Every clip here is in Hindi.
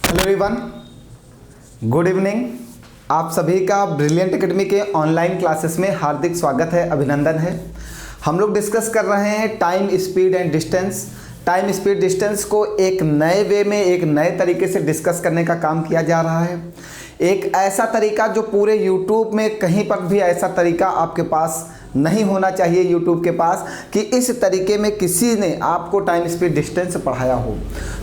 Hello everyone, good evening. आप सभी का ब्रिलियंट एकेडमी के ऑनलाइन क्लासेस में हार्दिक स्वागत है, अभिनंदन है। हम लोग डिस्कस कर रहे हैं time, speed and distance. Time, speed, distance को एक नए वे में, एक नए तरीके से डिस्कस करने का काम किया जा रहा है। एक ऐसा तरीका जो पूरे YouTube में कहीं पर भी ऐसा तरीका आपके पास नहीं होना चाहिए, YouTube के पास, कि इस तरीके में किसी ने आपको टाइम, स्पीड, डिस्टेंस पढ़ाया हो।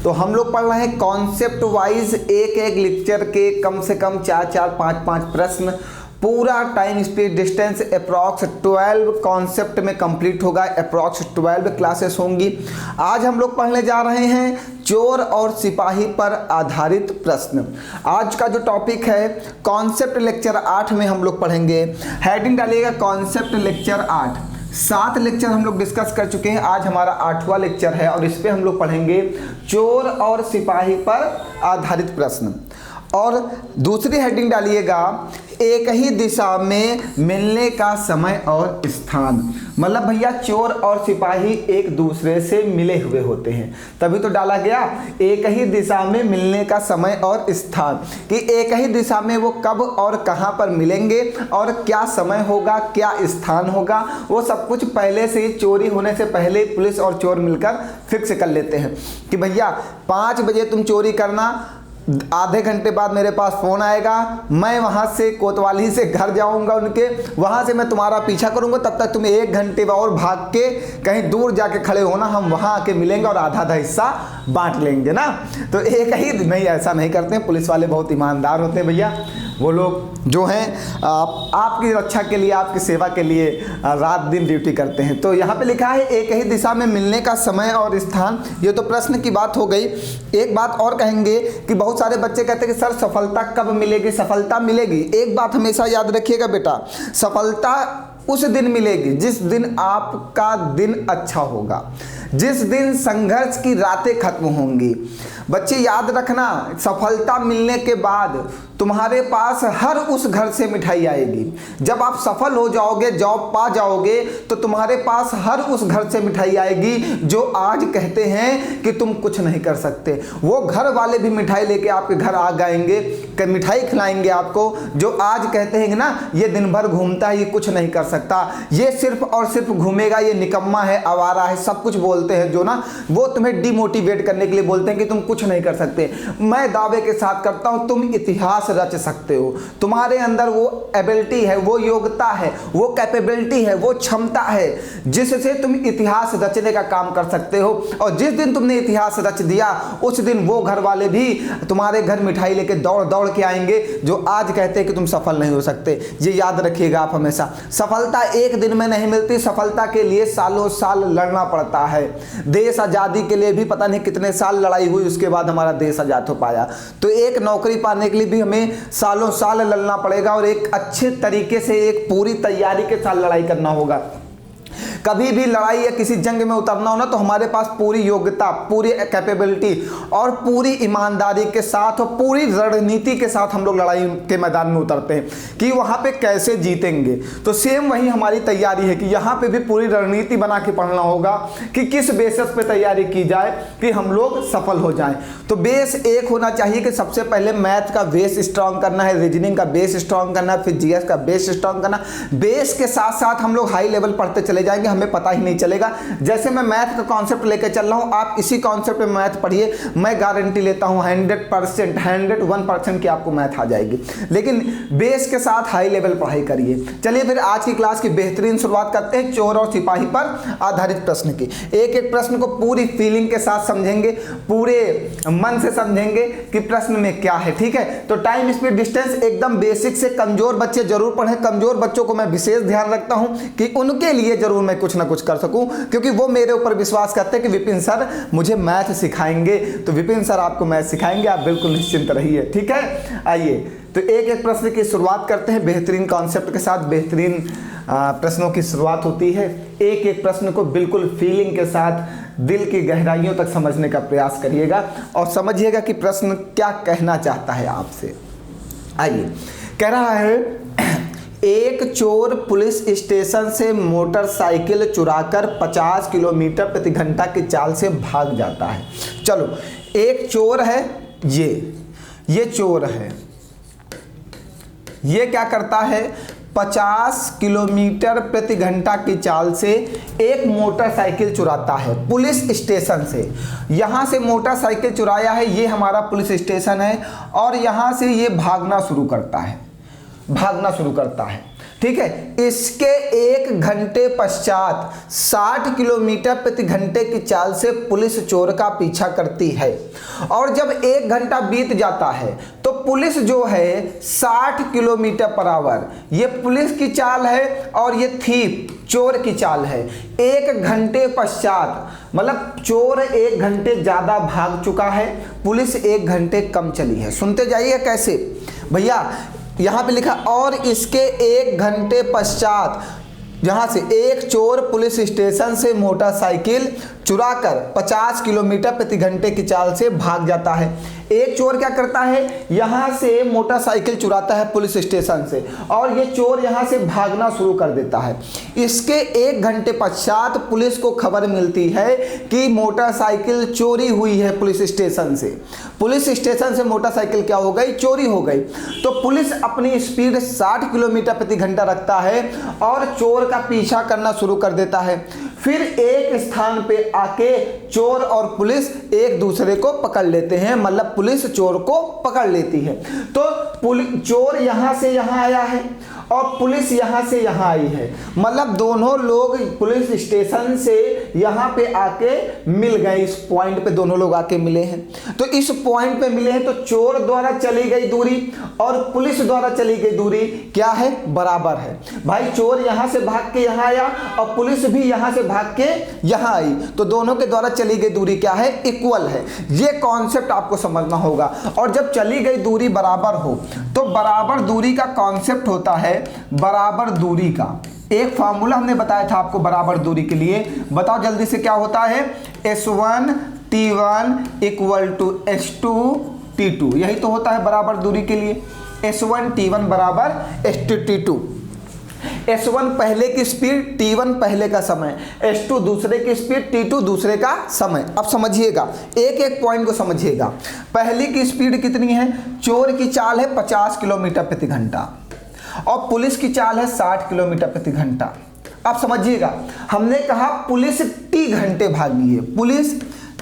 तो हम लोग पढ़ रहे हैं कॉन्सेप्ट वाइज, एक एक लेक्चर के कम से कम 4-4, 5-5 प्रश्न। पूरा time, speed, distance approx 12 concept में कंप्लीट होगा। अप्रॉक्स 12 क्लासेस होंगी। आज हम लोग पढ़ने जा रहे हैं चोर और सिपाही पर आधारित प्रश्न। आज का जो टॉपिक है कॉन्सेप्ट लेक्चर 8 में हम लोग पढ़ेंगे। हेडिंग डालिएगा कॉन्सेप्ट लेक्चर 8। 7 लेक्चर हम लोग डिस्कस कर चुके हैं, आज हमारा 8वां लेक्चर है और इस पे हम लोग पढ़ेंगे चोर और सिपाही पर आधारित प्रश्न। और दूसरी हेडिंग डालिएगा एक ही दिशा में मिलने का समय और स्थान। मतलब भैया चोर और सिपाही एक दूसरे से मिले हुए होते हैं, तभी तो डाला गया एक ही दिशा में मिलने का समय और स्थान, कि एक ही दिशा में वो कब और कहां पर मिलेंगे और क्या समय होगा, क्या स्थान होगा, वो सब कुछ पहले से ही चोरी होने से पहले पुलिस और चोर मिलकर फिक्स कर लेते हैं कि भैया 5 बजे तुम चोरी करना, आधे घंटे बाद मेरे पास फ़ोन आएगा, मैं वहाँ से कोतवाली से घर जाऊँगा उनके, वहाँ से मैं तुम्हारा पीछा करूँगा, तब तक तुम 1 घंटे और भाग के कहीं दूर जाके खड़े होना, हम वहाँ आके मिलेंगे और आधा आधा हिस्सा बांट लेंगे ना। तो एक ही नहीं, ऐसा नहीं करते हैं। पुलिस वाले बहुत ईमानदार होते हैं भैया, वो लोग जो हैं आपकी रक्षा के लिए, आपकी सेवा के लिए रात दिन ड्यूटी करते हैं। तो यहाँ पे लिखा है एक ही दिशा में मिलने का समय और स्थान। ये तो प्रश्न की बात हो गई। एक बात और कहेंगे कि बहुत सारे बच्चे कहते हैं कि सर सफलता कब मिलेगी? सफलता मिलेगी, एक बात हमेशा याद रखिएगा बेटा, सफलता उस दिन मिलेगी जिस दिन आपका दिन अच्छा होगा, जिस दिन संघर्ष की रातें खत्म होंगी। बच्चे याद रखना, सफलता मिलने के बाद तुम्हारे पास हर उस घर से मिठाई आएगी। जब आप सफल हो जाओगे, जॉब पा जाओगे, तो तुम्हारे पास हर उस घर से मिठाई आएगी जो आज कहते हैं कि तुम कुछ नहीं कर सकते। वो घर वाले भी मिठाई लेके आपके घर आ जाएंगे, कि मिठाई खिलाएंगे आपको, जो आज कहते हैं कि ना ये दिन भर घूमता है, ये कुछ नहीं कर सकता, ये सिर्फ और सिर्फ घूमेगा, ये निकम्मा है, आवारा है, सब कुछ बोलते हैं जो ना, वो तुम्हें डिमोटिवेट करने के लिए बोलते हैं कि तुम कुछ नहीं कर सकते। मैं दावे के साथ करता हूं तुम इतिहास रच सकते हो। तुम्हारे अंदर वो एबिलिटी है, वो योग्यता है, वो कैपेबिलिटी है, वो क्षमता है जिससे तुम इतिहास रचने का काम कर सकते हो। और जिस दिन तुमने इतिहास रच दिया, उस दिन वो घर वाले भी तुम्हारे घर मिठाई लेके दौड़ दौड़ के आएंगे जो आज कहते हैं कि तुम सफल नहीं हो सकते। ये याद रखिएगा आप हमेशा। सफलता एक दिन में नहीं मिलती, सफलता के लिए सालों साल लड़ना पड़ता है। देश आज़ादी के लिए भी पता नहीं कितने साल लड़ाई हुई, उसके बाद हमारा देश आज़ाद हो पाया। तो एक नौकरी पाने के लिए भी हमें सालों साल लड़ना पड़ेगा और एक अच्छे तरीके से, एक पूरी तैयारी के साथ लड़ाई करना होगा। कभी भी लड़ाई या किसी जंग में उतरना हो ना, तो हमारे पास पूरी योग्यता, पूरी कैपेबिलिटी और पूरी ईमानदारी के साथ और पूरी रणनीति के साथ हम लोग लड़ाई के मैदान में उतरते हैं कि वहाँ पे कैसे जीतेंगे। तो सेम वही हमारी तैयारी है कि यहाँ पे भी पूरी रणनीति बना के पढ़ना होगा कि किस बेसिस पे तैयारी की जाए कि हम लोग सफल हो जाएं। तो बेस एक होना चाहिए कि सबसे पहले मैथ का बेस स्ट्रांग करना है, रीजनिंग का बेस स्ट्रांग करना है, फिर जीएस का बेस स्ट्रांग करना। बेस के साथ साथ हम लोग हाई लेवल पढ़ते चले जाएंगे, हमें पता ही नहीं चलेगा। जैसे मैं मैथ का कॉन्सेप्ट लेकर चल रहा हूं, आप इसी कॉन्सेप्ट में मैथ पढ़िए, मैं गारंटी लेता हूं 100%, 101% की आपको मैथ आ जाएगी। लेकिन बेस के साथ हाई लेवल पढ़ाई करिए। चलिए फिर आज की क्लास की बेहतरीन शुरुआत करते हैं चोर और सिपाही पर आधारित प्रश्न की। एक एक प्रश्न को पूरी फीलिंग के साथ समझेंगे, पूरे मन से समझेंगे कि प्रश्न में क्या है। ठीक है, तो टाइम, स्पीड, डिस्टेंस एकदम बेसिक से। कमजोर बच्चे जरूर पढ़ें, कमजोर बच्चों को मैं विशेष ध्यान रखता हूं कि उनके लिए जरूर मैं कुछ ना कुछ कर सकूं, क्योंकि वो मेरे ऊपर विश्वास करते हैं कि विपिन सर मुझे मैथ सिखाएंगे। तो विपिन सर आपको मैथ सिखाएंगे, आप बिल्कुल निश्चिंत रहिए। ठीक है, आइए तो एक एक प्रश्न की शुरुआत करते हैं बेहतरीन कॉन्सेप्ट के साथ। बेहतरीन प्रश्नों की शुरुआत होती है। एक एक प्रश्न को बिल्कुल फीलिंग के साथ, दिल की गहराइयों तक समझने का प्रयास करिएगा और समझिएगा कि प्रश्न क्या कहना चाहता है आपसे। आइए, कह रहा है एक चोर पुलिस स्टेशन से मोटरसाइकिल चुराकर 50 किलोमीटर प्रति घंटा की चाल से भाग जाता है। चलो, एक चोर है, ये ये चोर है, ये क्या करता है 50 किलोमीटर प्रति घंटा की चाल से एक मोटरसाइकिल चुराता है पुलिस स्टेशन से। यहाँ से मोटरसाइकिल चुराया है, ये हमारा पुलिस स्टेशन है, और यहाँ से ये भागना शुरू करता है, ठीक है। इसके 1 घंटे पश्चात 60 किलोमीटर प्रति घंटे की चाल से पुलिस चोर का पीछा करती है, और जब 1 घंटा बीत जाता है तो पुलिस जो है 60 किलोमीटर पर आवर, ये पुलिस की चाल है और ये थीप चोर की चाल है। 1 घंटे पश्चात, मतलब चोर 1 घंटे ज़्यादा भाग चुका है, पुलिस 1 घंटे कम चली है। सुनते जाइए कैसे भैया, यहाँ पे लिखा और इसके 1 घंटे पश्चात, यहाँ से एक चोर पुलिस स्टेशन से मोटरसाइकिल चुराकर 50 किलोमीटर प्रति घंटे की चाल से भाग जाता है। एक चोर क्या करता है, यहाँ से मोटरसाइकिल चुराता है पुलिस स्टेशन से, और ये चोर यहाँ से भागना शुरू कर देता है। इसके 1 घंटे पश्चात पुलिस को खबर मिलती है कि मोटरसाइकिल चोरी हुई है पुलिस स्टेशन से। पुलिस स्टेशन से मोटरसाइकिल क्या हो गई, चोरी हो गई। तो पुलिस अपनी स्पीड 60 किलोमीटर प्रति घंटा रखता है और चोर का पीछा करना शुरू कर देता है। फिर एक स्थान पे आके चोर और पुलिस एक दूसरे को पकड़ लेते हैं, मतलब पुलिस चोर को पकड़ लेती है। तो चोर यहां से यहां आया है और पुलिस यहां से यहां आई है, मतलब दोनों लोग पुलिस स्टेशन से यहां पे आके मिल गए। इस पॉइंट पे दोनों लोग आके मिले हैं। तो इस पॉइंट पे मिले हैं तो चोर द्वारा चली गई दूरी और पुलिस द्वारा चली गई दूरी क्या है, बराबर है। भाई चोर यहां से भाग के यहां आया और पुलिस भी यहां से भाग के यहां आई, तो दोनों के द्वारा चली गई दूरी क्या है, इक्वल है। ये कॉन्सेप्ट आपको समझना होगा। और जब चली गई दूरी बराबर हो तो बराबर दूरी का कॉन्सेप्ट होता है बराबर दूरी का एक फार्मूला हमने बताया था आपको बराबर दूरी के लिए। बताओ जल्दी से क्या होता है, S1 T1 equal to S2 T2, यही तो होता है बराबर दूरी के लिए। S1 T1 बराबर S2 T2। S1 पहले की स्पीड, T1 पहले का समय, S2 दूसरे की स्पीड, T2 दूसरे का समय। अब समझिएगा, एक एक पॉइंट को समझिएगा। पहली की स्पीड कितनी है, चोर की चाल है 50 किलोमीटर प्रति घंटा और पुलिस की चाल है 60 किलोमीटर प्रति घंटा। अब समझिएगा, हमने कहा पुलिस T घंटे भागी है, पुलिस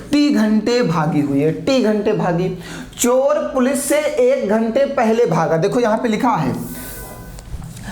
T घंटे भागी हुई है, T घंटे भागी। चोर पुलिस से 1 घंटे पहले भागा, देखो यहां पे लिखा है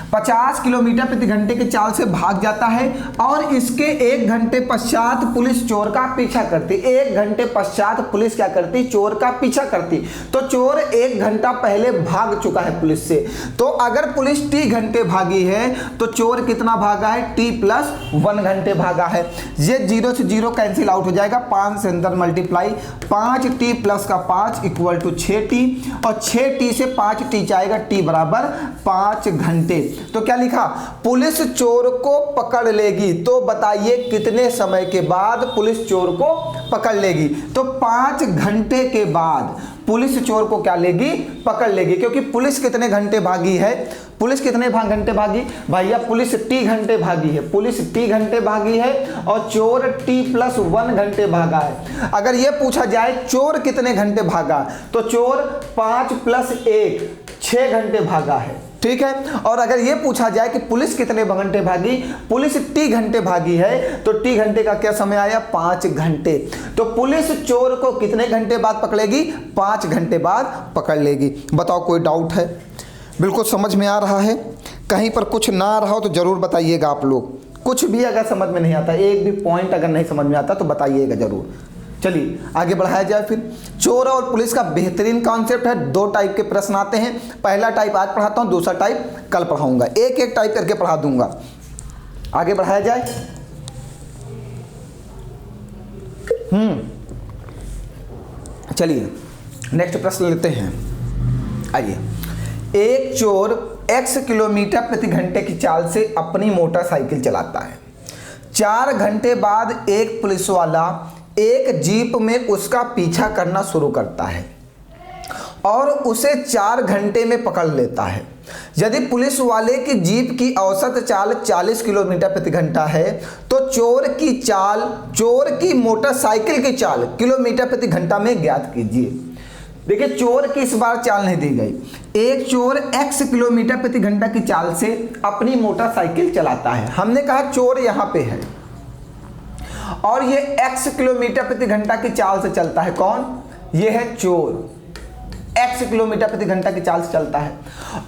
50 किलोमीटर प्रति घंटे की चाल से भाग जाता है और इसके 1 घंटे पश्चात पुलिस चोर का पीछा करती। 1 घंटे पश्चात पुलिस क्या करती, चोर का पीछा करती। तो चोर 1 घंटा पहले भाग चुका है पुलिस से। तो अगर पुलिस T घंटे भागी है तो चोर कितना भागा है, T+1 घंटे भागा है। ये 0 से 0 कैंसिल आउट हो जाएगा, 5 से अंदर मल्टीप्लाई, 5T प्लस का 5 इक्वल टू 6T और 6T से 5T जाएगा, T बराबर 5 घंटे। तो क्या लिखा, पुलिस चोर को पकड़ लेगी। तो बताइए कितने समय के बाद पुलिस चोर को पकड़ लेगी, तो 5 घंटे के बाद पुलिस चोर को क्या लेगी, पकड़ लेगी। क्योंकि पुलिस कितने घंटे भागी है, पुलिस कितने घंटे भागी भैया, पुलिस T घंटे भागी है, पुलिस T घंटे भागी है और चोर T+1 घंटे भागा है। अगर ये पूछा जाए चोर कितने घंटे भागा, तो चोर 5 + 1 6 घंटे भागा है, ठीक है। और अगर ये पूछा जाए कि पुलिस कितने घंटे भागी, पुलिस T घंटे भागी है, तो T घंटे का क्या समय आया, 5 घंटे। तो पुलिस चोर को कितने घंटे बाद पकड़ेगी, 5 घंटे बाद पकड़ लेगी। बताओ कोई डाउट है, बिल्कुल समझ में आ रहा है, कहीं पर कुछ ना आ रहा हो तो जरूर बताइएगा आप लोग। कुछ भी अगर समझ में नहीं आता, एक भी पॉइंट अगर नहीं समझ में आता तो बताइएगा जरूर। चलिए आगे बढ़ाया जाए। फिर चोर और पुलिस का बेहतरीन कॉन्सेप्ट है। 2 टाइप के प्रश्न आते हैं, पहला टाइप आज पढ़ाता हूं, दूसरा टाइप कल पढ़ाऊंगा, एक एक टाइप करके पढ़ा दूंगा। आगे बढ़ाया जाए। चलिए नेक्स्ट प्रश्न लेते हैं। आइए, एक चोर X किलोमीटर प्रति घंटे की चाल से अपनी मोटरसाइकिल चलाता है। 4 घंटे बाद एक पुलिस वाला एक जीप में उसका पीछा करना शुरू करता है और उसे 4 घंटे में पकड़ लेता है। यदि पुलिस वाले की जीप की औसत चाल 40 किलोमीटर प्रति घंटा है तो चोर की मोटरसाइकिल की चाल किलोमीटर प्रति घंटा में ज्ञात कीजिए। देखिए चोर की इस बार चाल नहीं दी गई। एक चोर x किलोमीटर प्रति घंटा की चाल से अपनी मोटरसाइकिल चलाता है। हमने कहा चोर यहां पे है और ये x किलोमीटर प्रति घंटा की चाल से चलता है। कौन? ये है चोर, x किलोमीटर प्रति घंटा की चाल से चलता है।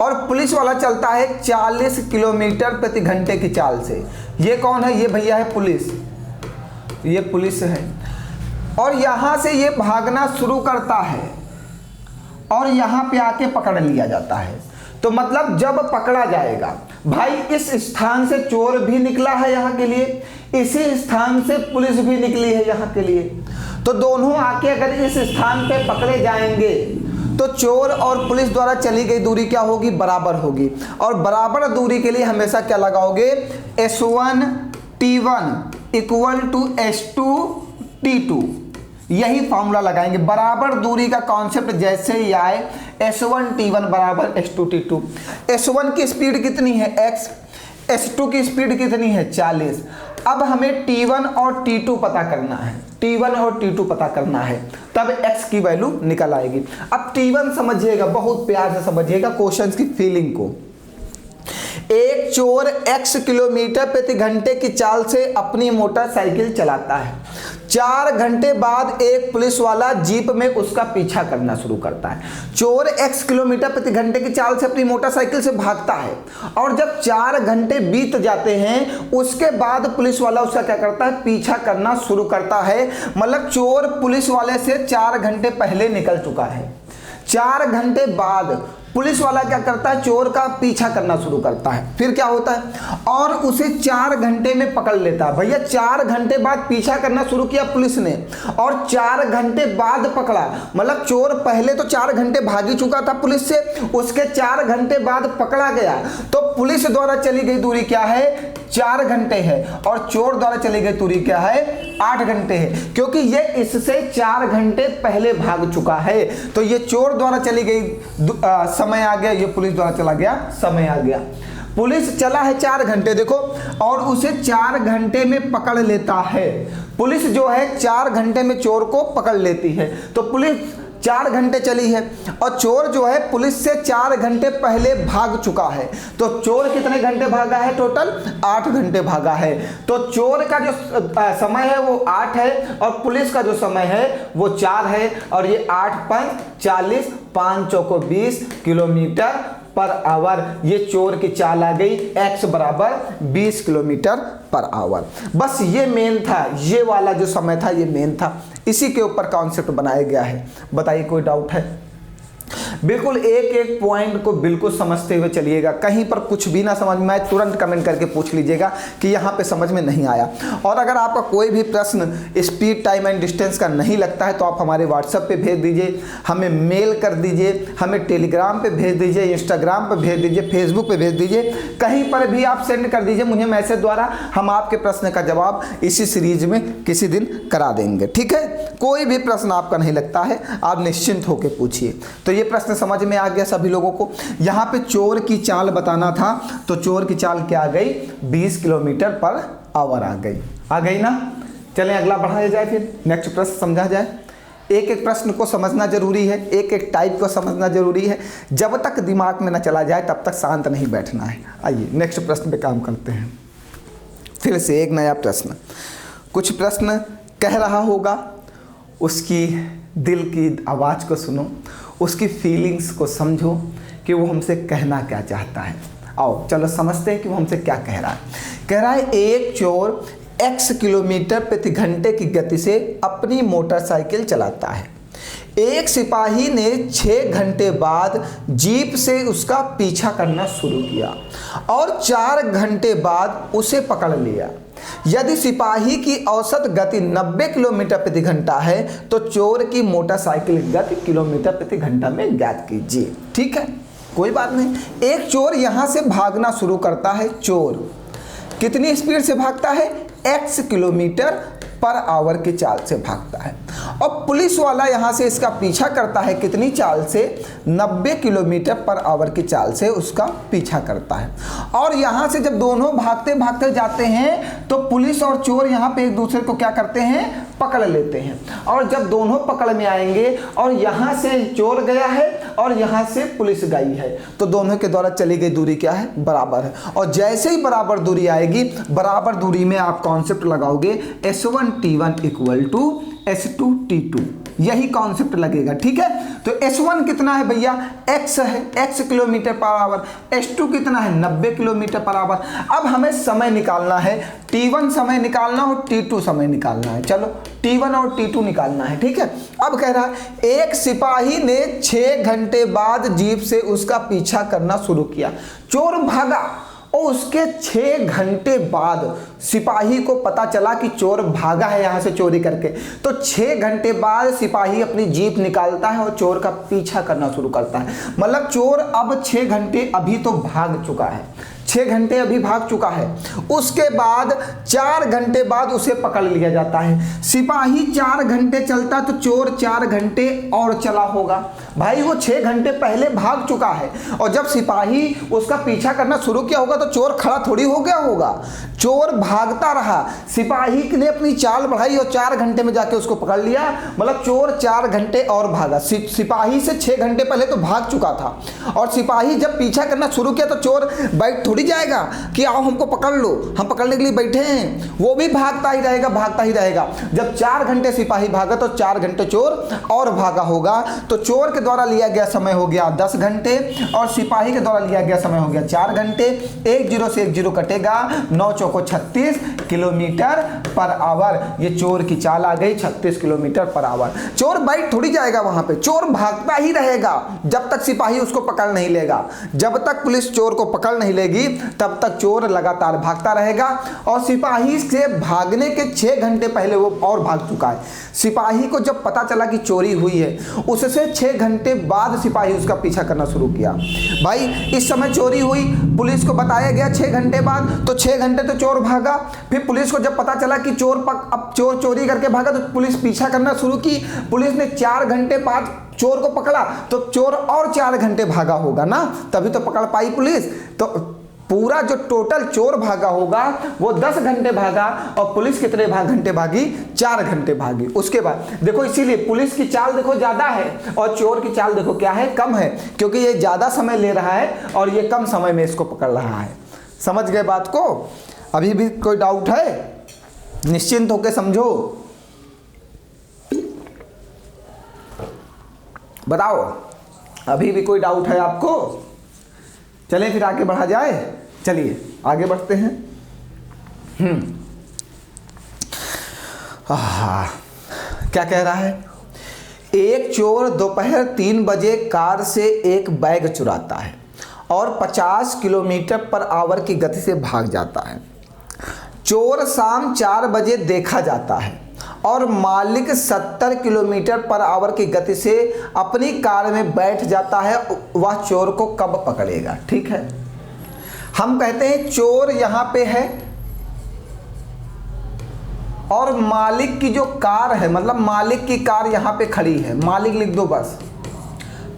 और पुलिस वाला चलता है 40 किलोमीटर प्रति घंटे की चाल से। ये कौन है? ये भैया है पुलिस, ये पुलिस है। और यहां से ये भागना शुरू करता है और यहां पे आके पकड़ लिया जाता है। तो मतलब जब पकड़ा जाएगा, भाई इस स्थान से चोर भी निकला है यहाँ के लिए, इसी स्थान से पुलिस भी निकली है यहाँ के लिए, तो दोनों आके अगर इस स्थान पे पकड़े जाएंगे तो चोर और पुलिस द्वारा चली गई दूरी क्या होगी? बराबर होगी। और बराबर दूरी के लिए हमेशा क्या लगाओगे? S1 T1 equal to S2 T2, यही फॉर्मूला लगाएंगे। बराबर दूरी का कॉन्सेप्ट जैसे ही आए, S1 T1 बराबर S2 T2। S1 की स्पीड कितनी है? x, S2 की स्पीड कितनी है? 40। अब हमें T1 और T2 पता करना है, T1 और T2 पता करना है, तब x की वैल्यू निकल आएगी। अब T1 समझिएगा, बहुत प्यार से समझिएगा क्वेश्चन की फीलिंग को। एक चोर x किलोमीटर प्रति घंटे की चाल से अपनी मोटरसाइकिल चलाता है। 4 घंटे बाद एक पुलिस वाला जीप में उसका पीछा करना शुरू करता है। चोर x किलोमीटर प्रति घंटे की चाल से अपनी मोटरसाइकिल से भागता है और जब 4 घंटे बीत जाते हैं उसके बाद पुलिस वाला उसका क्या करता है? पीछा करना शुरू करता है। मतलब चोर पुलिस वाले से 4 घंटे पहले निकल चुका है। 4 घंटे बाद पुलिस वाला क्या करता है? चोर का पीछा करना शुरू करता है। फिर क्या होता है? और उसे 4 घंटे में पकड़ लेता है। भैया 4 घंटे बाद पीछा करना शुरू किया पुलिस ने और 4 घंटे बाद पकड़ा, मतलब चोर पहले तो 4 घंटे भागी चुका था पुलिस से, उसके 4 घंटे बाद पकड़ा गया। तो पुलिस द्वारा चली गई दूरी क्या है? 4 घंटे है और चोर द्वारा चली गई दूरी क्या है? 8 घंटे है, क्योंकि ये इससे 4 घंटे पहले भाग चुका है। तो ये चोर द्वारा चली गई समय आ गया, ये पुलिस द्वारा चला गया समय आ गया। पुलिस चला है 4 घंटे देखो, और उसे 4 घंटे में पकड़ लेता है। पुलिस जो है 4 घंटे में चोर को पकड़ लेती है। तो पुलिस 4 घंटे चली है और चोर जो है पुलिस से 4 घंटे पहले भाग चुका है। तो चोर कितने घंटे भागा है? टोटल 8 घंटे भागा है। तो चोर का जो समय है वो 8 है और पुलिस का जो समय है वो 4 है। और ये 8 5 40, 5 चौको 20 किलोमीटर पर आवर, ये चोर की चाल आ गई। x बराबर 20 किलोमीटर पर आवर। बस ये मेन था, ये वाला जो समय था ये मेन था, इसी के ऊपर कॉन्सेप्ट बनाया गया है। बताइए कोई डाउट है? बिल्कुल एक एक पॉइंट को बिल्कुल समझते हुए चलिएगा। कहीं पर कुछ भी ना समझ में आए तुरंत कमेंट करके पूछ लीजिएगा कि यहाँ पे समझ में नहीं आया। और अगर आपका कोई भी प्रश्न स्पीड, टाइम एंड डिस्टेंस का नहीं लगता है तो आप हमारे व्हाट्सएप पे भेज दीजिए, हमें मेल कर दीजिए, हमें टेलीग्राम पे भेज दीजिए, इंस्टाग्राम पे भेज दीजिए, फेसबुक पे भेज दीजिए, कहीं पर भी आप सेंड कर दीजिए मुझे मैसेज द्वारा। हम आपके प्रश्न का जवाब इसी सीरीज में किसी दिन करा देंगे, ठीक है। कोई भी प्रश्न आपका नहीं लगता है आप निश्चिंत होकर पूछिए। तो ये प्रश्न समझ में आ गया सभी लोगों को। यहाँ पे चोर की चाल बताना था, तो चोर की चाल क्या आ गई? 20 किलोमीटर पर आवर आ गई ना। चलें अगला बढ़ाया जाए, फिर नेक्स्ट प्रश्न समझा जाए। एक एक प्रश्न को समझना जरूरी है, एक एक टाइप को समझना जरूरी है। जब तक दिमाग में न चला जाए तब तक शांत नहीं बैठना है। आइए नेक्स्ट प्रश्न पे काम करते हैं। फिर से एक नया प्रश्न, कुछ प्रश्न कह रहा होगा, उसकी दिल की आवाज़ को सुनो, उसकी फीलिंग्स को समझो कि वो हमसे कहना क्या चाहता है। आओ चलो समझते हैं कि वो हमसे क्या कह रहा है। कह रहा है एक चोर x किलोमीटर प्रति घंटे की गति से अपनी मोटरसाइकिल चलाता है। एक सिपाही ने 6 घंटे बाद जीप से उसका पीछा करना शुरू किया और 4 घंटे बाद उसे पकड़ लिया। यदि सिपाही की औसत गति 90 किलोमीटर प्रति घंटा है तो चोर की मोटरसाइकिल गति किलोमीटर प्रति घंटा में ज्ञात कीजिए। ठीक है, कोई बात नहीं। एक चोर यहां से भागना शुरू करता है। चोर कितनी स्पीड से भागता है? x किलोमीटर पर आवर की चाल से भागता है और पुलिस वाला यहाँ से इसका पीछा करता है। कितनी चाल से? 90 किलोमीटर पर आवर की चाल से उसका पीछा करता है। और यहाँ से जब दोनों भागते भागते जाते हैं तो पुलिस और चोर यहाँ पे एक दूसरे को क्या करते हैं? पकड़ लेते हैं। और जब दोनों पकड़ में आएंगे और यहाँ से चोर गया है और यहाँ से पुलिस गई है, तो दोनों के द्वारा चली गई दूरी क्या है, बराबर है। और जैसे ही बराबर दूरी आएगी, बराबर दूरी में आप कॉन्सेप्ट लगाओगे S1T1 इक्वल टू S2T2, यही कॉन्सेप्ट लगेगा। ठीक है, तो S1 कितना है भैया, x है, x kilometre per hour. S2 कितना है, 90 किलोमीटर पर आवर। अब हमें समय निकालना है, T1 समय निकालना और T2 समय निकालना है। चलो T1 और T2 निकालना है। ठीक है, अब कह रहा है एक सिपाही ने 6 घंटे बाद जीप से उसका पीछा करना शुरू किया, चोर भागा और उसके 6 घंटे बाद सिपाही को पता चला कि चोर भागा है यहाँ से चोरी करके। तो 6 घंटे बाद सिपाही अपनी जीप निकालता है और चोर का पीछा करना शुरू करता है। मतलब चोर अब 6 घंटे अभी तो भाग चुका है, 6 घंटे अभी भाग चुका है। उसके बाद 4 घंटे बाद उसे पकड़ लिया जाता है। सिपाही 4 घंटे चलता तो चोर 4 घंटे और चला होगा। भाई वो 6 घंटे पहले भाग चुका है और जब सिपाही उसका पीछा करना शुरू किया होगा तो चोर खड़ा थोड़ी हो गया होगा। चोर भागता रहा, सिपाही ने अपनी चाल बढ़ाई और 4 घंटे में जाके उसको पकड़ लिया। मतलब चोर 4 घंटे और भागा। सिपाही से 6 घंटे पहले तो भाग चुका था और सिपाही जब पीछा करना शुरू किया तो चोर बैठ थोड़ी जाएगा कि आओ हमको पकड़ लो, हम पकड़ने के लिए बैठे हैं। वो भी भागता ही रहेगा, भागता ही रहेगा। जब 4 घंटे सिपाही भागा तो 4 घंटे चोर और भागा होगा। तो चोर के द्वारा लिया गया समय हो गया 10 घंटे और सिपाही के द्वारा लिया गया समय हो गया 4 घंटे। 1 0 से 1 0 कटेगा, 9 चौको 36 किलोमीटर पर आवर। ये चोर की चाल आ गई, 36 किलोमीटर पर आवर। चोर बैठ थोड़ी जाएगा वहां पे, चोर भागता ही रहेगा जब तक सिपाही उसको पकड़ नहीं लेगा। जब तक पुलिस चोर को पकड़ नहीं लेगी तब तक चोर लगातार भागता रहेगा। और सिपाही से भागने के 6 घंटे पहले वो और भाग चुका है। सिपाही को जब पता चला कि चोरी हुई है, उससे 6 घंटे बाद सिपाही उसका पीछा करना शुरू किया। भाई इस समय चोरी हुई, पुलिस को बताया गया 6 घंटे बाद, तो 6 घंटे तो चोर भागा। फिर पुलिस को जब पता चला कि अब चोर चोरी करके भागा तो पुलिस पीछा करना शुरू की। पुलिस ने 4 घंटे बाद चोर को पकड़ा तो चोर और 4 घंटे भागा होगा ना, तभी तो पकड़ पाई पुलिस। तो पूरा जो टोटल चोर भागा होगा वो 10 घंटे भागा और पुलिस कितने घंटे भागी, 4 घंटे भागी। उसके बाद देखो, इसीलिए पुलिस की चाल देखो ज्यादा है और चोर की चाल देखो क्या है, कम है, क्योंकि ये ज्यादा समय ले रहा है और ये कम समय में इसको पकड़ रहा है। समझ गए बात को? अभी भी कोई डाउट है? निश्चिंत होकर समझो, बताओ अभी भी कोई डाउट है आपको? चले फिर आगे बढ़ा जाए। चलिए आगे बढ़ते हैं। क्या कह रहा है? एक चोर दोपहर 3 बजे कार से एक बैग चुराता है और 50 किलोमीटर पर आवर की गति से भाग जाता है। चोर शाम 4 बजे देखा जाता है और मालिक 70 किलोमीटर पर आवर की गति से अपनी कार में बैठ जाता है। वह चोर को कब पकड़ेगा? ठीक है, हम कहते हैं चोर यहां पे है और मालिक की जो कार है, मतलब मालिक की कार यहां पे खड़ी है। मालिक लिख दो बस,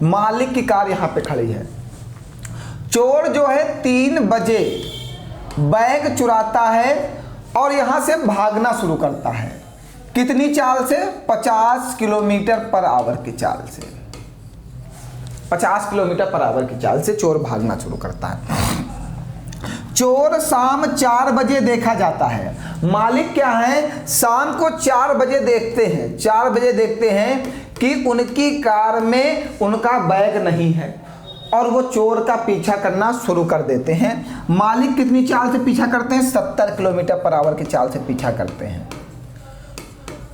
मालिक की कार यहां पे खड़ी है। चोर जो है 3 बजे बैग चुराता है और यहां से भागना शुरू करता है। कितनी चाल से? 50 किलोमीटर पर आवर की चाल से। 50 किलोमीटर पर आवर की चाल से चोर भागना शुरू करता है। चोर शाम 4 बजे देखा जाता है। मालिक क्या है, शाम को 4 बजे देखते हैं, 4 बजे देखते हैं कि उनकी कार में उनका बैग नहीं है और वो चोर का पीछा करना शुरू कर देते हैं। मालिक कितनी चाल से पीछा करते हैं? 70 किलोमीटर पर आवर की चाल से पीछा करते हैं।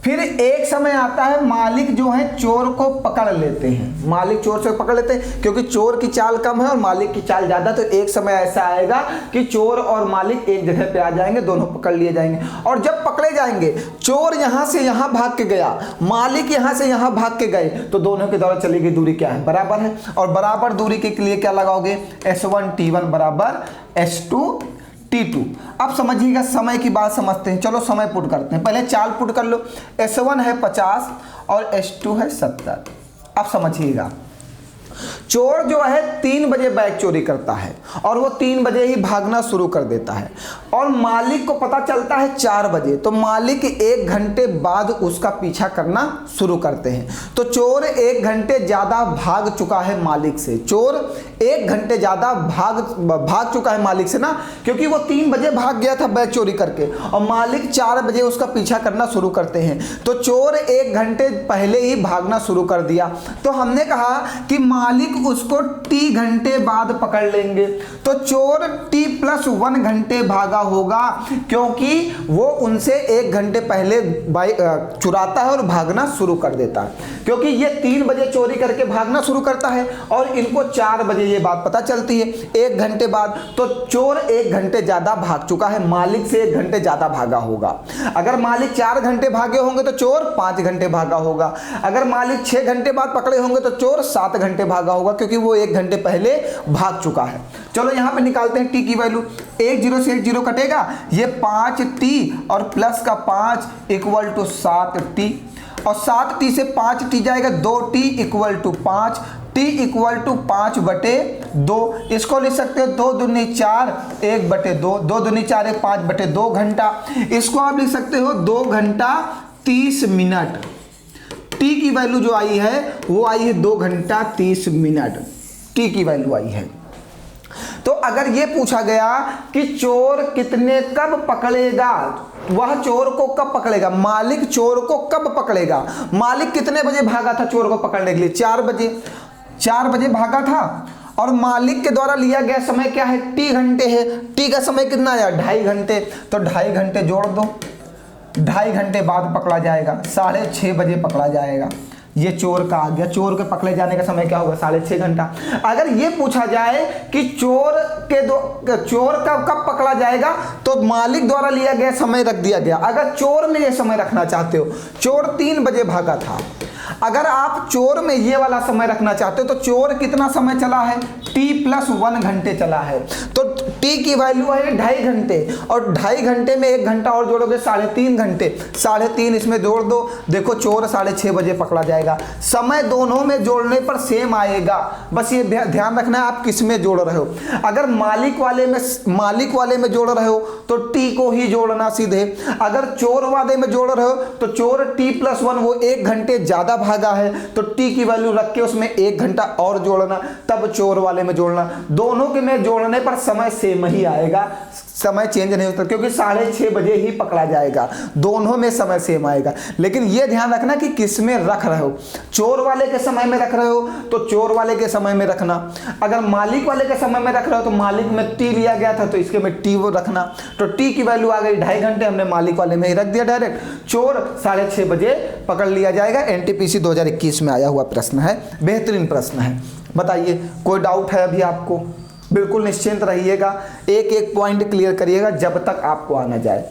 फिर एक समय आता है, मालिक जो है चोर को पकड़ लेते हैं। मालिक चोर से पकड़ लेते हैं क्योंकि चोर की चाल कम है और मालिक की चाल ज़्यादा। तो एक समय ऐसा आएगा कि चोर और मालिक एक जगह पे आ जाएंगे, दोनों पकड़ लिए जाएंगे। और जब पकड़े जाएंगे, चोर यहाँ से यहाँ भाग के गया, मालिक यहाँ से यहाँ भाग के गए, तो दोनों के द्वारा चली गई दूरी क्या है? बराबर है। और बराबर दूरी के लिए क्या लगाओगे? S1T1 बराबर S2T2। अब समझिएगा, समय की बात समझते हैं। चलो समय पुट करते हैं, पहले चाल पुट कर लो। S1 है 50 और S2 है 70। अब समझिएगा, चोर जो है 3 बजे बैग चोरी करता है और वो 3 बजे ही भागना शुरू कर देता है और मालिक को पता चलता है 4 बजे, तो मालिक 1 घंटे बाद उसका पीछा करना शुरू करते हैं। तो चोर 1 घंटे ज़्यादा भाग चुका है मालिक से, चोर 1 घंटे ज़्यादा भाग चुका है मालिक से ना, क्योंकि वो 3 बजे भाग गया था बैग चोरी करके और मालिक 4 बजे उसका पीछा करना शुरू करते हैं। तो चोर 1 घंटे पहले ही भागना शुरू कर दिया। तो हमने कहा कि मालिक उसको T घंटे बाद पकड़ लेंगे, तो चोर T+1 घंटे भागा होगा, क्योंकि वो उनसे 1 घंटे पहले चुराता है और भागना शुरू कर देता है। क्योंकि ये 3 बजे चोरी करके भागना शुरू करता है और इनको 4 बजे ये बात पता चलती है 1 घंटे बाद, तो चोर 1 घंटे ज़्यादा भाग चुका है, मालिक से 1 घंटे ज़्यादा भागा होगा। अगर मालिक 4 घंटे भागे होंगे तो चोर 5 घंटे भागा होगा। अगर मालिक 6 घंटे बाद पकड़े होंगे तो चोर 7 घंटे भागा होगा, क्योंकि वो 1 घंटे पहले भाग चुका है। चलो यहाँ पे निकालते हैं टी की वैल्यू। 1 0 से 1 0 कटेगा, ये 5t और प्लस का 5 इक्वल टू 7t और 7t से 5t जाएगा 2t equal to 5, t equal to 5/2। इसको लिख सकते हो 2 दूनी 4 1/2, 2 दूनी 4 1 5/2 घंटा। इसको आप लिख सकते हो 2 घंटा 30 मिनट। t की वैल्यू जो आई है वो आई है 2 घंटा 30 मिनट, t की वैल्यू आई है। तो अगर ये पूछा गया कि चोर कितने कब पकड़ेगा, वह चोर को कब पकड़ेगा, मालिक चोर को कब पकड़ेगा, मालिक कितने बजे भागा था चोर को पकड़ने के लिए, 4 बजे, 4 बजे भागा था और मालिक के द्वारा लिया गया समय क्या है, T घंटे है। T का समय कितना आया, 2.5 घंटे, तो 2.5 घंटे जोड़ दो, 2.5 घंटे बाद पकड़ा जाएगा, 6:30 बजे पकड़ा जाएगा। ये चोर का आ गया, चोर के पकड़े जाने का समय क्या होगा, 6.5 घंटा। अगर ये पूछा जाए कि चोर कब पकड़ा जाएगा, तो मालिक द्वारा लिया गया समय रख दिया गया। अगर चोर में ये समय रखना चाहते हो, चोर 3 बजे भागा था, अगर आप चोर में ये वाला समय रखना चाहते हो तो चोर कितना समय चला है, T+1 घंटे चला है। तो T की वैल्यू है 2.5 घंटे और 2.5 घंटे में 1 घंटा और जोड़ोगे 3.5 घंटे, 3.5 इसमें जोड़ दो, देखो चोर 6:30 बजे पकड़ा जाएगा। समय दोनों में जोड़ने पर सेम आएगा, बस ये ध्यान रखना है आप किस में जोड़ रहे हो। अगर मालिक वाले में जोड़ रहे हो तो T को ही जोड़ना सीधे, अगर चोर वाले में जोड़ रहे हो तो चोर T+1 वो 1 घंटे ज़्यादा भागा है तो T की वैल्यू रख के उसमें 1 घंटा और जोड़ना, तब चोर वाले में जोड़ना। दोनों के में जोड़ने पर समय सेम ही आएगा, समय चेंज नहीं होता, क्योंकि 6:30 बजे ही पकड़ा जाएगा, दोनों में समय सेम आएगा। लेकिन ये ध्यान रखना कि किस में रख रहे हो, चोर वाले के समय में रख रहे हो तो चोर वाले के समय में रखना, अगर मालिक वाले के समय में रख रहे हो तो मालिक में T लिया गया था तो इसके में T वो रखना। तो T की वैल्यू आ गई 2.5 घंटे, हमने मालिक वाले में ही रख दिया डायरेक्ट, चोर 6:30 बजे पकड़ लिया जाएगा। NTPC 2021 में आया हुआ प्रश्न है, बेहतरीन प्रश्न है। बताइए कोई डाउट है अभी आपको? बिल्कुल निश्चिंत रहिएगा, एक एक पॉइंट क्लियर करिएगा जब तक आपको आना जाए,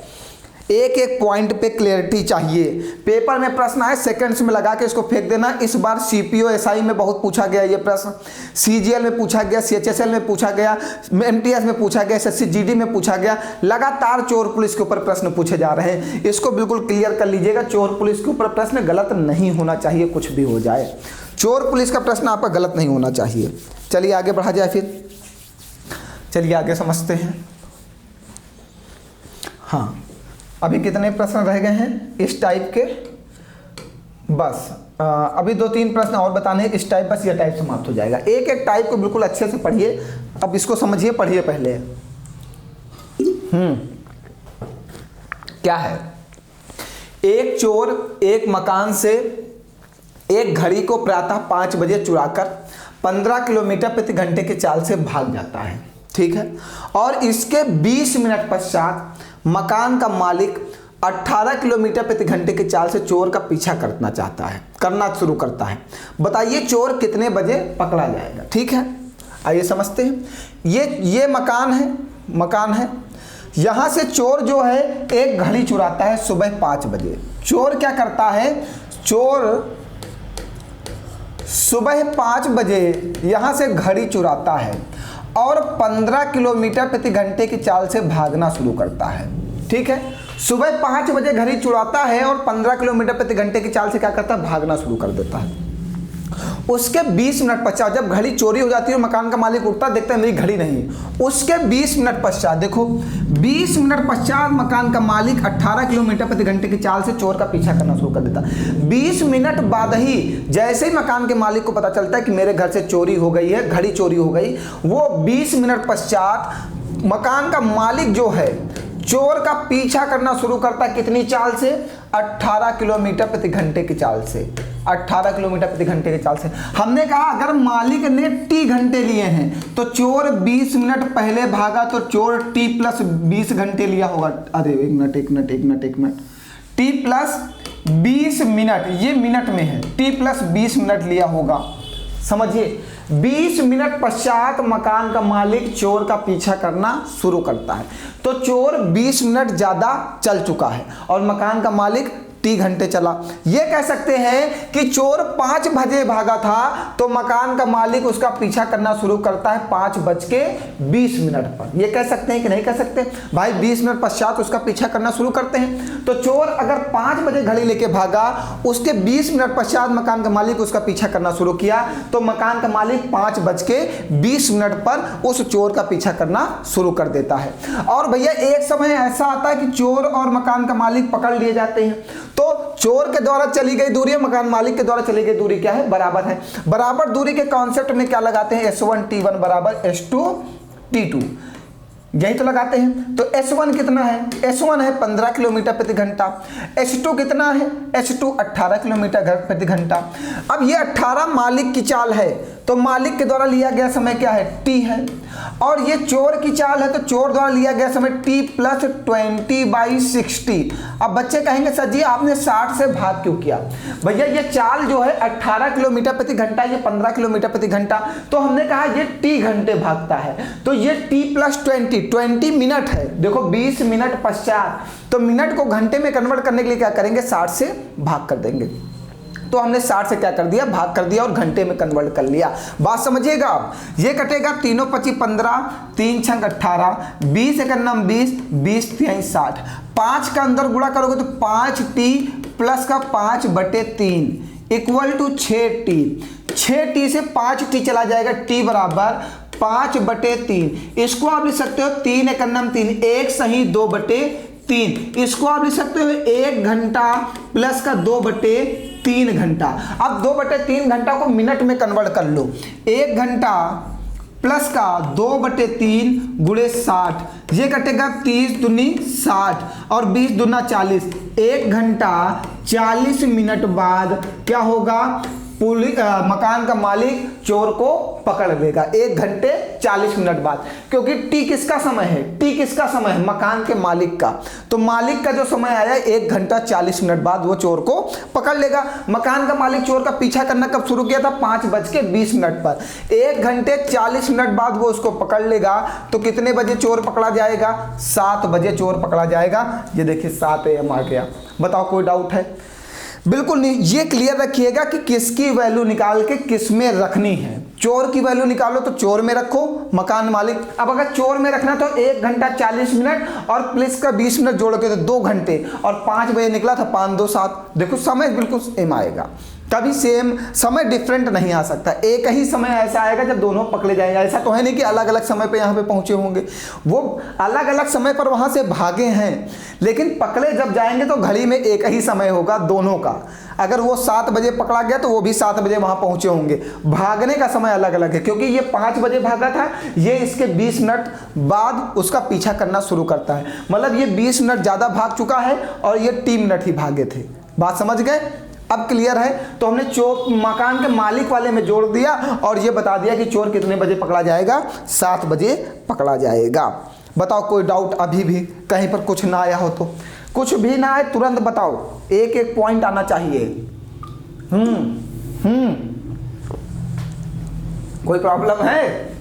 एक एक पॉइंट पे क्लियरिटी चाहिए। पेपर में प्रश्न आए सेकंड्स में लगा के इसको फेंक देना। इस बार CPO SI में बहुत पूछा गया ये प्रश्न, CGL में पूछा गया, CHSL में पूछा गया, MTS में पूछा गया, SSC GD में पूछा गया। लगातार चोर पुलिस के ऊपर प्रश्न पूछे जा रहे हैं, इसको बिल्कुल क्लियर कर लीजिएगा। चोर पुलिस के ऊपर प्रश्न गलत नहीं होना चाहिए, कुछ भी हो जाए चोर पुलिस का प्रश्न आपका गलत नहीं होना चाहिए। चलिए आगे बढ़ा जाए, फिर चलिए आगे समझते हैं। हाँ, अभी कितने प्रश्न रह गए हैं इस टाइप के, बस अभी 2-3 प्रश्न और बताने हैं इस टाइप, बस ये टाइप समाप्त हो जाएगा। एक एक टाइप को बिल्कुल अच्छे से पढ़िए, अब इसको समझिए, पढ़िए पहले। क्या है, एक चोर एक मकान से एक घड़ी को प्रातः 5 बजे चुराकर 15 किलोमीटर प्रति घंटे की चाल से भाग जाता है, ठीक है, और इसके 20 मिनट पश्चात मकान का मालिक 18 किलोमीटर प्रति घंटे की चाल से चोर का पीछा करना शुरू करता है। बताइए चोर कितने बजे पकड़ा जाएगा? ठीक है, आइए समझते हैं। ये मकान है, यहाँ से चोर जो है एक घड़ी चुराता है सुबह 5 बजे। चोर क्या करता है, चोर सुबह 5 बजे यहाँ से घड़ी चुराता है और 15 किलोमीटर प्रति घंटे की चाल से भागना शुरू करता है, ठीक है। सुबह 5 बजे घड़ी चुराता है और 15 किलोमीटर प्रति घंटे की चाल से क्या करता है, भागना शुरू कर देता है। उसके 20 मिनट पश्चात जब घड़ी चोरी हो जाती है, मकान का मालिक उठता देखता है मेरी घड़ी नहीं, उसके 20 मिनट पश्चात, देखो 20 मिनट पश्चात मकान का मालिक 18 किलोमीटर प्रति घंटे की चाल से चोर का पीछा करना शुरू कर देता। 20 मिनट बाद ही जैसे ही मकान के मालिक को पता चलता है कि मेरे घर से चोरी हो गई है, घड़ी चोरी हो गई, वो 20 मिनट पश्चात मकान का मालिक जो है चोर का पीछा करना शुरू करता है। कितनी चाल से? 18 किलोमीटर प्रति घंटे की चाल से। 18 किलोमीटर प्रति घंटे की चाल से। हमने कहा अगर मालिक ने टी घंटे लिए हैं तो चोर 20 मिनट पहले भागा तो चोर टी प्लस 20 घंटे लिया होगा। अरे एक मिनट टी प्लस 20 मिनट, ये मिनट में है, टी प्लस 20 मिनट लिया होगा। समझिए 20 मिनट पश्चात मकान का मालिक चोर का पीछा करना शुरू करता है, तो चोर 20 मिनट ज्यादा चल चुका है और मकान का मालिक टी घंटे चला। ये कह सकते हैं कि चोर 5 बजे भागा था तो मकान का मालिक उसका पीछा करना शुरू करता है 5:20 पर। ये कह सकते हैं कि नहीं कह सकते भाई? 20 मिनट पश्चात उसका पीछा करना शुरू करते हैं, तो चोर अगर 5 बजे घड़ी लेके भागा, उसके 20 मिनट पश्चात मकान का मालिक उसका पीछा करना शुरू किया, तो मकान का मालिक 5:20 पर उस चोर का पीछा करना शुरू कर देता है। और भैया एक समय ऐसा आता है कि चोर और मकान का मालिक पकड़ लिए जाते हैं, तो चोर के द्वारा चली गई दूरी और मकान मालिक के द्वारा चली गई दूरी क्या है? बराबर है। बराबर दूरी के कॉन्सेप्ट में क्या लगाते हैं? S1T1 बराबर S2T2, यही तो लगाते हैं। तो S1 कितना है? S1 है 15 किलोमीटर प्रति घंटा। S2 कितना है? S2 18 किलोमीटर प्रति घंटा। अब ये 18 मालिक की चाल है, तो मालिक के द्वारा लिया गया समय क्या है? T है। और ये चोर की चाल है, तो चोर द्वारा लिया गया समय T प्लस 20/60। अब बच्चे कहेंगे सर जी आपने 60 से भाग क्यों किया? भैया ये चाल जो है 18 किलोमीटर प्रति घंटा, ये 15 किलोमीटर प्रति घंटा, तो हमने कहा ये T घंटे भागता है, तो ये T प्लस 20 मिनट है। देखो 20 मिनट पश्चात, तो मिनट को घंटे में कन्वर्ट करने के लिए क्या करेंगे? 60 से भाग कर देंगे। तो हमने 60 से क्या कर दिया? भाग कर दिया और घंटे में कन्वर्ट कर लिया। बात समझिएगा आप। ये कटेगा 3 × 25 15, 3 × 18, 20 × 9 20, 20 × 3 60। 5 का अंदर गुणा करोगे तो 5T प्लस का 5/3 इक्वल टू 6T। 6T से 5T चला जाएगा, T बराबर 5/3। इसको आप लिख सकते हो 3 × 9 3, 1 सही 2/3। इसको आप लिख सकते हो 1 घंटा प्लस का 2/3 घंटा। अब 2/3 घंटा को मिनट में कन्वर्ट कर लो। 1 घंटा प्लस का 2/3 गुणे 60, ये कटेगा 30 दूनी 60 और 20 दूना 40। 1 घंटा 40 मिनट बाद क्या होगा? मकान का मालिक चोर को पकड़ लेगा 1 घंटे 40 मिनट बाद, क्योंकि टी किसका समय है? टी किसका समय है? मकान के मालिक का। तो मालिक का जो समय आया 1 घंटा 40 मिनट बाद वो चोर को पकड़ लेगा। मकान का मालिक चोर का पीछा करना कब शुरू किया था? 5:20 पर। 1 घंटे 40 मिनट बाद वो उसको पकड़ लेगा, तो कितने बजे चोर पकड़ा जाएगा? 7 बजे चोर पकड़ा जाएगा। ये देखिए 7 AM आ गया। बताओ कोई डाउट है? बिल्कुल नहीं। ये क्लियर रखिएगा कि किसकी वैल्यू निकाल के किस में रखनी है। चोर की वैल्यू निकालो तो चोर में रखो, मकान मालिक। अब अगर चोर में रखना तो 1 घंटा 40 मिनट और प्लस का 20 मिनट जोड़ के तो 2 घंटे, और 5 बजे निकला था 5 2 7। देखो समय बिल्कुल सेम आएगा, कभी सेम समय डिफरेंट नहीं आ सकता। एक ही समय ऐसा आएगा जब दोनों पकड़े जाएंगे। ऐसा तो है नहीं कि अलग अलग समय पे यहाँ पे पहुंचे होंगे, वो अलग अलग समय पर वहां से भागे हैं, लेकिन पकड़े जब जाएंगे तो घड़ी में एक ही समय होगा दोनों का। अगर वो 7 बजे पकड़ा गया तो वो भी 7 बजे वहां पहुंचे होंगे। भागने का समय अलग अलग है, क्योंकि ये 5 बजे भागा था, ये इसके 20 मिनट बाद उसका पीछा करना शुरू करता है। मतलब ये 20 मिनट ज्यादा भाग चुका है और ये 3 मिनट ही भागे थे। बात समझ गए? अब क्लियर है? तो हमने चोर मकान के मालिक वाले में जोड़ दिया और ये बता दिया कि चोर कितने बजे पकड़ा जाएगा? 7 बजे पकड़ा जाएगा। बताओ कोई डाउट अभी भी कहीं पर कुछ ना आया हो तो? कुछ भी ना आए तुरंत बताओ, एक एक पॉइंट आना चाहिए। कोई प्रॉब्लम है?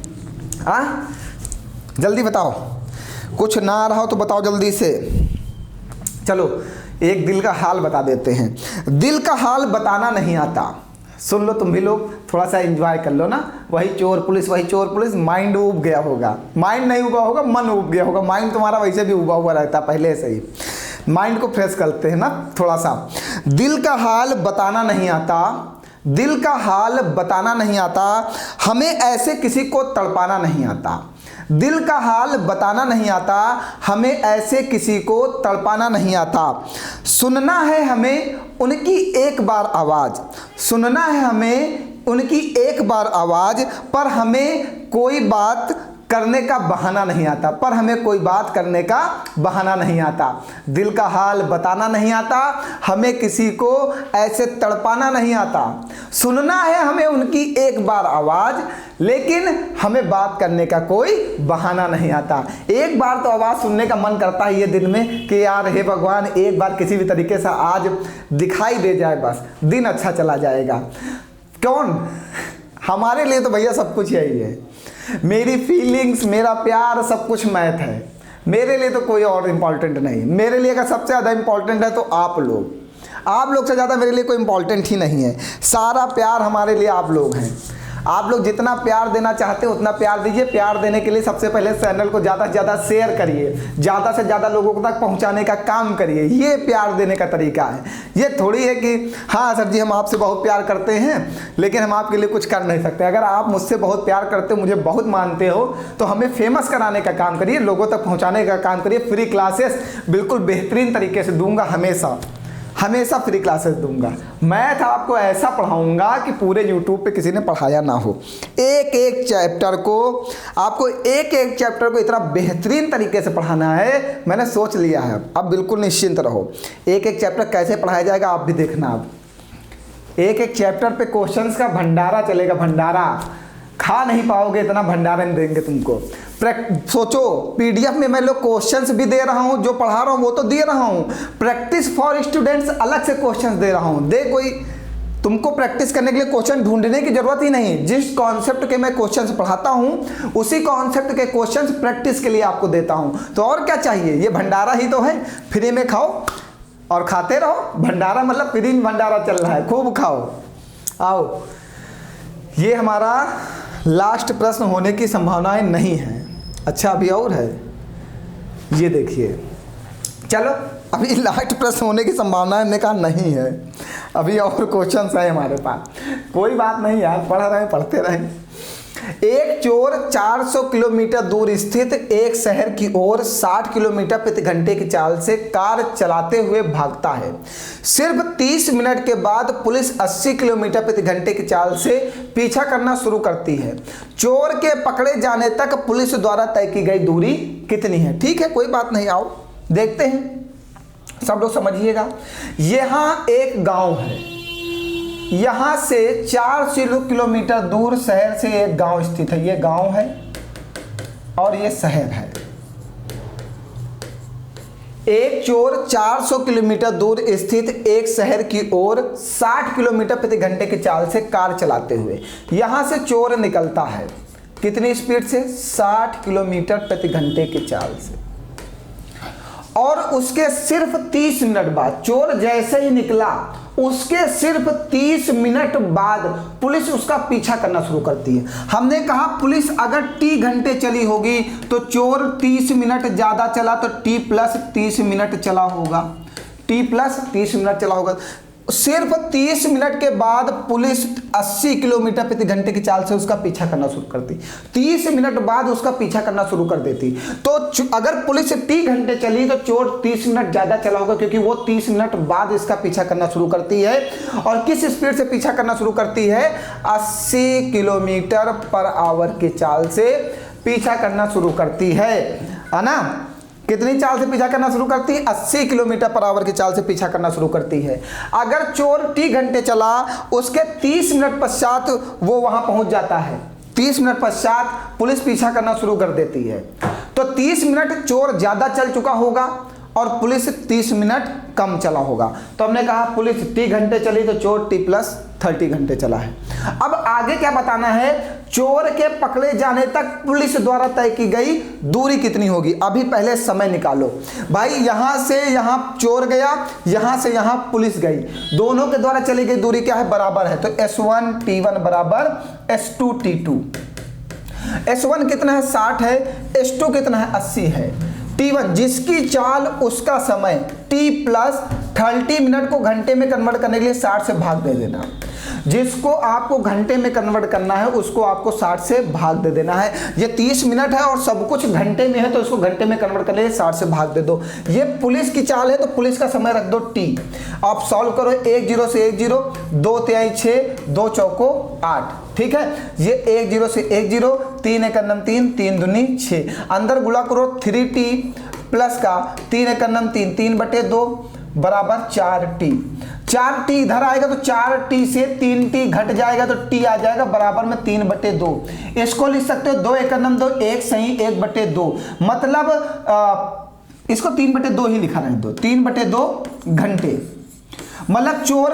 जल्दी बताओ। कुछ ना आ रहा हो तो बताओ जल्दी से। चलो एक दिल का हाल बता देते हैं। दिल का हाल बताना नहीं आता। सुन लो तुम भी लोग, थोड़ा सा एंजॉय कर लो ना। वही चोर पुलिस, वही चोर पुलिस। माइंड उब गया होगा, माइंड नहीं उबा होगा, मन उब गया होगा। माइंड तुम्हारा वैसे भी उबा हुआ रहता पहले से ही। माइंड को फ्रेश करते हैं ना थोड़ा सा। दिल का हाल बताना नहीं आता, दिल का हाल बताना नहीं आता, हमें ऐसे किसी को तड़पाना नहीं आता। दिल का हाल बताना नहीं आता, हमें ऐसे किसी को तड़पाना नहीं आता। सुनना है हमें उनकी एक बार आवाज़, सुनना है हमें उनकी एक बार आवाज़, पर हमें कोई बात करने का बहाना नहीं आता, पर हमें कोई बात करने का बहाना नहीं आता। दिल का हाल बताना नहीं आता, हमें किसी को ऐसे तड़पाना नहीं आता। सुनना है हमें उनकी एक बार आवाज़, लेकिन हमें बात करने का कोई बहाना नहीं आता। एक बार तो आवाज़ सुनने का मन करता है ये दिन में कि यार हे भगवान, एक बार किसी भी तरीके से आज दिखाई दे जाए, बस दिन अच्छा चला जाएगा। कौन? हमारे लिए तो भैया सब कुछ यही है। मेरी फीलिंग्स, मेरा प्यार, सब कुछ मैथ है। मेरे लिए तो कोई और इम्पॉर्टेंट नहीं। मेरे लिए अगर सबसे ज़्यादा इम्पॉर्टेंट है तो आप लोग से ज़्यादा मेरे लिए कोई इम्पॉर्टेंट ही नहीं है। सारा प्यार हमारे लिए आप लोग हैं। आप लोग जितना प्यार देना चाहते हो उतना प्यार दीजिए। प्यार देने के लिए सबसे पहले चैनल को ज़्यादा से ज़्यादा शेयर करिए, ज़्यादा से ज़्यादा लोगों तक पहुंचाने का काम करिए। ये प्यार देने का तरीका है। ये थोड़ी है कि हाँ सर जी हम आपसे बहुत प्यार करते हैं लेकिन हम आपके लिए कुछ कर नहीं सकते। अगर आप मुझसे बहुत प्यार करते हो, मुझे बहुत मानते हो, तो हमें फेमस कराने का काम करिए, लोगों तक पहुँचाने का काम करिए। फ्री क्लासेस बिल्कुल बेहतरीन तरीके से दूंगा, हमेशा फ्री क्लासेस दूंगा। मैथ आपको ऐसा पढ़ाऊंगा कि पूरे यूट्यूब पे किसी ने पढ़ाया ना हो। एक एक चैप्टर को इतना बेहतरीन तरीके से पढ़ाना है, मैंने सोच लिया है। अब बिल्कुल निश्चिंत रहो। एक एक चैप्टर कैसे पढ़ाया जाएगा आप भी देखना। अब एक एक चैप्टर पे क्वेश्चंस का भंडारा चलेगा, भंडारा। खा नहीं पाओगे इतना भंडारा देंगे तुमको। सोचो, पीडीएफ में मैं लोग क्वेश्चंस भी दे रहा हूँ, जो पढ़ा रहा हूँ वो तो दे रहा हूँ, प्रैक्टिस फॉर स्टूडेंट्स अलग से क्वेश्चंस दे रहा हूँ। कोई तुमको प्रैक्टिस करने के लिए क्वेश्चन ढूंढने की जरूरत ही नहीं। जिस कॉन्सेप्ट के मैं क्वेश्चंस पढ़ाता हूँ उसी कॉन्सेप्ट के क्वेश्चंस प्रैक्टिस के लिए आपको देता हूँ। तो और क्या चाहिए? ये भंडारा ही तो है। फ्री में खाओ और खाते रहो। भंडारा मतलब फ्री में भंडारा चल रहा है, खूब खाओ। आओ, ये हमारा लास्ट प्रश्न होने की संभावनाएं नहीं है। अच्छा अभी और है, ये देखिए। चलो अभी लास्ट प्रश्न होने की संभावनाएं हमने कहा नहीं है, अभी और क्वेश्चंस है हमारे पास। कोई बात नहीं यार, पढ़ते रहें। एक चोर 400 किलोमीटर दूर स्थित एक शहर की ओर 60 किलोमीटर प्रति घंटे की चाल से कार चलाते हुए भागता है। सिर्फ 30 मिनट के बाद पुलिस 80 किलोमीटर प्रति घंटे की चाल से पीछा करना शुरू करती है। चोर के पकड़े जाने तक पुलिस द्वारा तय की गई दूरी कितनी है? ठीक है, कोई बात नहीं, आओ देखते हैं, सब लोग समझिएगा। यहाँ एक गांव है, यहाँ से 400 किलोमीटर दूर शहर से एक गांव स्थित है। ये गांव है और ये शहर है। एक चोर 400 किलोमीटर दूर स्थित एक शहर की ओर 60 किलोमीटर प्रति घंटे की चाल से कार चलाते हुए यहां से चोर निकलता है। कितनी स्पीड से? 60 किलोमीटर प्रति घंटे की चाल से। और उसके सिर्फ 30 मिनट बाद, चोर जैसे ही निकला उसके सिर्फ 30 मिनट बाद पुलिस उसका पीछा करना शुरू करती है। हमने कहा पुलिस अगर टी घंटे चली होगी तो चोर 30 मिनट ज़्यादा चला तो टी प्लस 30 मिनट चला होगा, टी प्लस 30 मिनट चला होगा। सिर्फ 30 मिनट के बाद पुलिस 80 किलोमीटर प्रति घंटे की चाल से उसका पीछा करना शुरू करती। 30 मिनट बाद उसका पीछा करना शुरू कर देती। तो अगर पुलिस 30 घंटे चली तो चोर 30 मिनट ज़्यादा चला होगा, क्योंकि वो 30 मिनट बाद इसका पीछा करना शुरू करती है। और किस स्पीड से पीछा करना शुरू करती है? 80 किलोमीटर पर आवर की चाल से पीछा करना शुरू करती है ना। कितनी चाल से पीछा करना शुरू करती है? 80 किलोमीटर पर आवर की चाल से पीछा करना शुरू करती है। अगर चोर टी घंटे चला, उसके 30 मिनट पश्चात वो वहां पहुंच जाता है। 30 मिनट पश्चात पुलिस पीछा करना शुरू कर देती है। तो 30 मिनट चोर ज्यादा चल चुका होगा और पुलिस 30 मिनट कम चला होगा। तो हमने कहा पुलिस टी घंटे चली तो चोर टी प्लस 30 घंटे चला है। अब आगे क्या बताना है? चोर के पकड़े जाने तक पुलिस द्वारा तय की गई दूरी कितनी होगी। अभी पहले समय निकालो भाई। यहां से यहां चोर गया, यहां से यहां पुलिस गई, दोनों के द्वारा चली गई दूरी क्या है? बराबर है। तो S1 T1 बराबर S2 T2। S1 कितना है? 60 है। S2 कितना है? 80 है। T1 जिसकी चाल उसका समय T प्लस 30 मिनट को घंटे में कन्वर्ट करने के लिए 60 से भाग दे देना। जिसको आपको घंटे में कन्वर्ट करना है उसको आपको 60 से भाग दे देना है। ये 30 मिनट है और सब कुछ घंटे में है तो इसको घंटे में कन्वर्ट कर ले, 60 से भाग दे दो। ये पुलिस की चाल है तो पुलिस का समय रख दो टी। आप सॉल्व करो, 1 0 से 1 0, 2 तिहाई 6, 2 चौको 8, ठीक है। ये 1 0 से 1 0, 3 1 3, 3 दूनी 6, अंदर गुणा करो 3t प्लस का 3 1 3, 3/2 बराबर 4t। 4t इधर आएगा तो 4t से 3t घट जाएगा तो t आ जाएगा बराबर में 3/2। इसको लिख सकते हो 2 1 2, 1 सही 1/2, मतलब इसको 3/2 ही लिखा रहने दो, 3/2 घंटे। मतलब चोर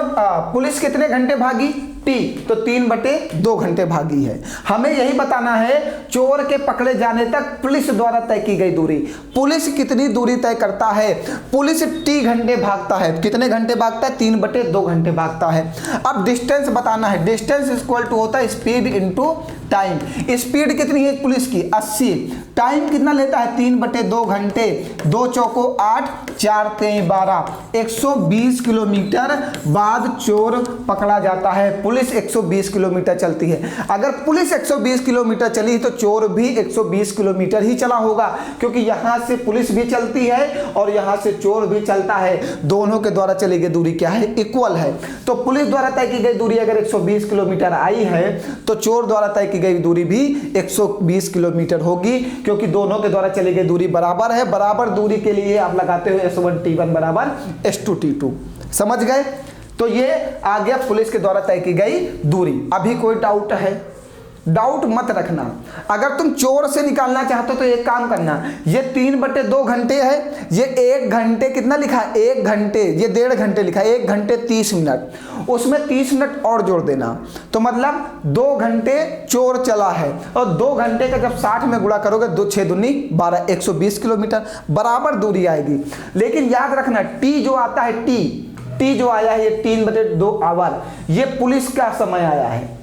पुलिस कितने घंटे भागी टी, तो 3/2 घंटे भागी है। हमें यही बताना है चोर के पकड़े जाने तक पुलिस द्वारा तय की गई दूरी। पुलिस कितनी दूरी तय करता है? पुलिस टी घंटे भागता है। कितने घंटे भागता है? 3/2 घंटे भागता है। अब डिस्टेंस बताना है। डिस्टेंस इक्वल टू होता है स्पीड इंटू टाइम। स्पीड कितनी है पुलिस की? 80। टाइम कितना लेता है? 3/2 घंटे, 2 चौको 8, 4 3 12, 120 किलोमीटर बाद चोर पकड़ा जाता है। पुलिस 120 किलोमीटर चलती है। अगर पुलिस 120 किलोमीटर चली तो चोर भी 120 किलोमीटर ही चला होगा, क्योंकि यहां से पुलिस भी चलती है और यहां से चोर भी चलता है। दोनों के द्वारा चली गई दूरी क्या है? इक्वल है। तो पुलिस द्वारा तय की गई दूरी अगर 120 किलोमीटर आई है तो चोर द्वारा तय की गई दूरी भी 120 किलोमीटर होगी, क्योंकि दोनों के द्वारा चली गई दूरी बराबर है। बराबर दूरी के लिए आप लगाते हो S1T1 बराबर S2T2। समझ गए? तो ये आ गया पुलिस के द्वारा तय की गई दूरी। अभी कोई डाउट है? डाउट मत रखना। अगर तुम चोर से निकालना चाहते हो तो एक काम करना, ये 3/2 घंटे है, ये 1 घंटे कितना लिखा है? 1 घंटे, ये 1.5 घंटे लिखा है, 1 घंटे 30 मिनट, उसमें 30 मिनट और जोड़ देना, तो मतलब 2 घंटे चोर चला है। और 2 घंटे का जब 60 में गुणा करोगे, 2 6 दूनी 12, 120 किलोमीटर बराबर दूरी आएगी। लेकिन याद रखना टी जो आता है, टी जो आया है ये 3/2 आवर, ये पुलिस का समय आया है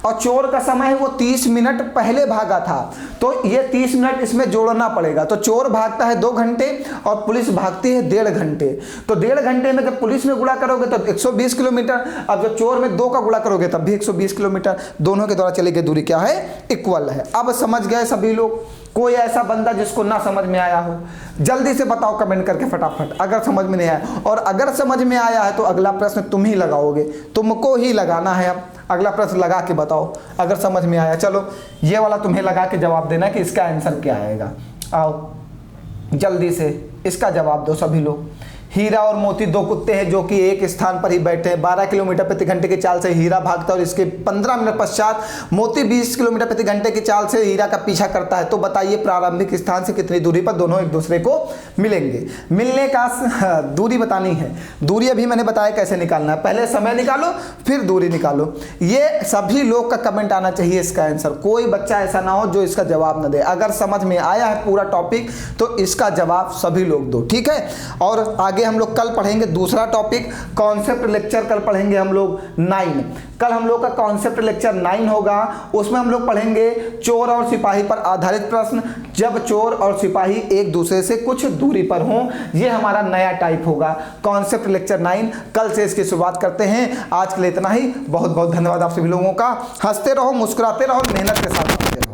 और चोर का समय है वो 30 मिनट पहले भागा था, तो ये 30 मिनट इसमें जोड़ना पड़ेगा। तो चोर भागता है 2 घंटे और पुलिस भागती है 1.5 घंटे। तो 1.5 घंटे में जब पुलिस में गुणा करोगे तो 120 किलोमीटर, अब जब चोर में 2 का गुणा करोगे तब भी 120 किलोमीटर। दोनों के द्वारा चली गई दूरी क्या है? इक्वल है। अब समझ गए सभी लोग? कोई ऐसा बंदा जिसको ना समझ में आया हो जल्दी से बताओ कमेंट करके फटाफट, अगर समझ में नहीं आया। और अगर समझ में आया है तो अगला प्रश्न तुम ही लगाओगे, तुमको ही लगाना है। अब अगला प्रश्न लगा के बताओ अगर समझ में आया। चलो ये वाला तुम्हें लगा के जवाब देना कि इसका आंसर क्या आएगा। आओ जल्दी से इसका जवाब दो सभी लोग। हीरा और मोती 2 कुत्ते हैं जो कि एक स्थान पर ही बैठे हैं। 12 किलोमीटर प्रति घंटे की चाल से हीरा भागता है और इसके 15 मिनट पश्चात मोती 20 किलोमीटर प्रति घंटे की चाल से हीरा का पीछा करता है। तो बताइए प्रारंभिक स्थान से कितनी दूरी पर दोनों एक दूसरे को मिलेंगे? मिलने का दूरी बतानी है। दूरी अभी मैंने बताया कैसे निकालना है, पहले समय निकालो फिर दूरी निकालो। ये सभी लोग का कमेंट आना चाहिए इसका आंसर। कोई बच्चा ऐसा ना हो जो इसका जवाब न दे। अगर समझ में आया है पूरा टॉपिक तो इसका जवाब सभी लोग दो, ठीक है। और आगे हम लोग कल पढ़ेंगे दूसरा टॉपिक, कॉन्सेप्ट लेक्चर कल पढ़ेंगे हम लोग 9। कल हम लोग का कॉन्सेप्ट लेक्चर 9 होगा। उसमें हम लोग पढ़ेंगे चोर और सिपाही पर आधारित प्रश्न, जब चोर और सिपाही एक दूसरे से कुछ दूरी पर हों। ये हमारा नया टाइप होगा कॉन्सेप्ट लेक्चर 9। कल से इसकी शुरुआत करते हैं। आज के लिए इतना ही। बहुत बहुत धन्यवाद आप सभी लोगों का। हंसते रहो, मुस्कुराते रहो, मेहनत के साथ।